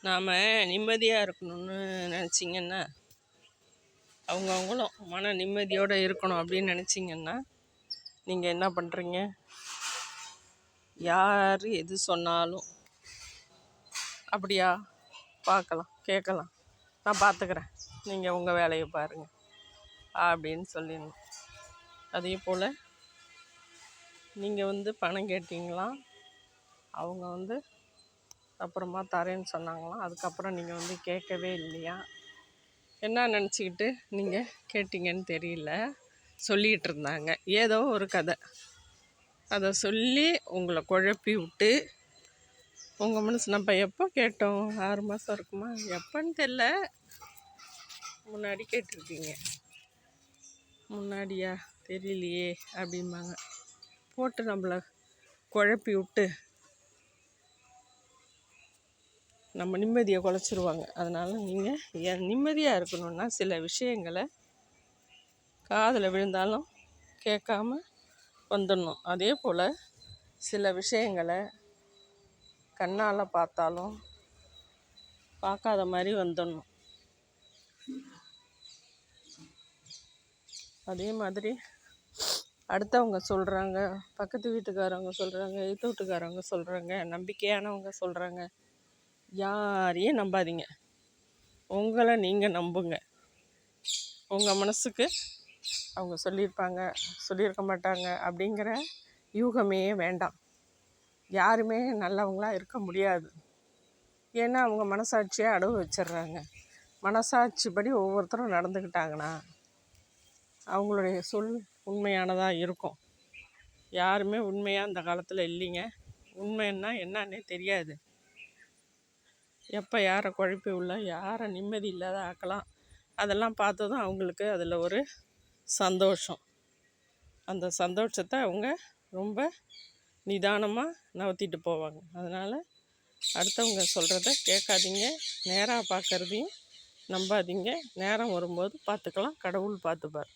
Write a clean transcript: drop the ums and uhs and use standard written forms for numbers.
நாம் நிம்மதியாக இருக்கணும்னு நினச்சிங்கன்னா, அவங்கவுங்களும் மன நிம்மதியோடு இருக்கணும் அப்படின்னு நினச்சிங்கன்னா, நீங்கள் என்ன பண்ணுறீங்க? யார் எது சொன்னாலும் அப்படியா, பார்க்கலாம், கேட்கலாம், நான் பார்த்துக்கிறேன், நீங்கள் உங்கள் வேலையை பாருங்கள் அப்படின்னு சொல்லிடணும். அதே போல் நீங்கள் பணம் கேட்டிங்களா, அவங்க அப்புறமா தரேன்னு சொன்னாங்களாம், அதுக்கப்புறம் நீங்கள் கேட்கவே இல்லையா, என்ன நினச்சிக்கிட்டு நீங்கள் கேட்டிங்கன்னு தெரியல, சொல்லிகிட்டு இருந்தாங்க ஏதோ ஒரு கதை. அதை சொல்லி உங்களை குழப்பி விட்டு உங்கள் மனசு நம்ம எப்போ கேட்டோம், 6 மாதம் இருக்குமா, எப்போன்னு தெரில, முன்னாடி கேட்டிருக்கீங்க, முன்னாடியா தெரியலையே அப்படிம்பாங்க, போட்டு நம்மளை குழப்பி விட்டு நம்ம நிம்மதியை குலைச்சிருவாங்க. அதனால் நீங்கள் நிம்மதியாக இருக்கணுன்னா சில விஷயங்களை காதில் விழுந்தாலும் கேட்காம வந்துடணும். அதே போல் சில விஷயங்களை கண்ணால் பார்த்தாலும் பார்க்காத மாதிரி வந்துடணும். அதே மாதிரி அடுத்தவங்க சொல்கிறாங்க, பக்கத்து வீட்டுக்காரவங்க சொல்கிறாங்க, எதிர்த்து வீட்டுக்காரவங்க சொல்கிறாங்க, நம்பிக்கையானவங்க சொல்கிறாங்க, யாரையும் நம்பாதீங்க. உங்களை நீங்கள் நம்புங்க. உங்கள் மனசுக்கு அவங்க சொல்லியிருப்பாங்க, சொல்லியிருக்க மாட்டாங்க அப்படிங்கிற யூகமே வேண்டாம். யாருமே நல்லவங்களாக இருக்க முடியாது. ஏன்னா அவங்க மனசாட்சியை அடவு வச்சிடுறாங்க. மனசாட்சிப்படி ஒவ்வொருத்தரும் நடந்துக்கிட்டாங்கன்னா அவங்களுடைய சொல் உண்மையானதாக இருக்கும். யாருமே உண்மையாக அந்த காலத்தில் இல்லைங்க. உண்மைன்னா என்னன்னே தெரியாது. எப்போ யாரை குழப்பி உள்ள யாரை நிம்மதி இல்லாத ஆக்கலாம், அதெல்லாம் பார்த்ததும் அவங்களுக்கு அதில் ஒரு சந்தோஷம். அந்த சந்தோஷத்தை அவங்க ரொம்ப நிதானமாக நகர்த்திட்டு போவாங்க. அதனால் அடுத்தவங்க சொல்கிறத கேட்காதீங்க, நேராக பார்க்குறதையும் நம்பாதீங்க. நேரம் வரும்போது பார்த்துக்கலாம், கடவுள் பார்த்துப்பார்.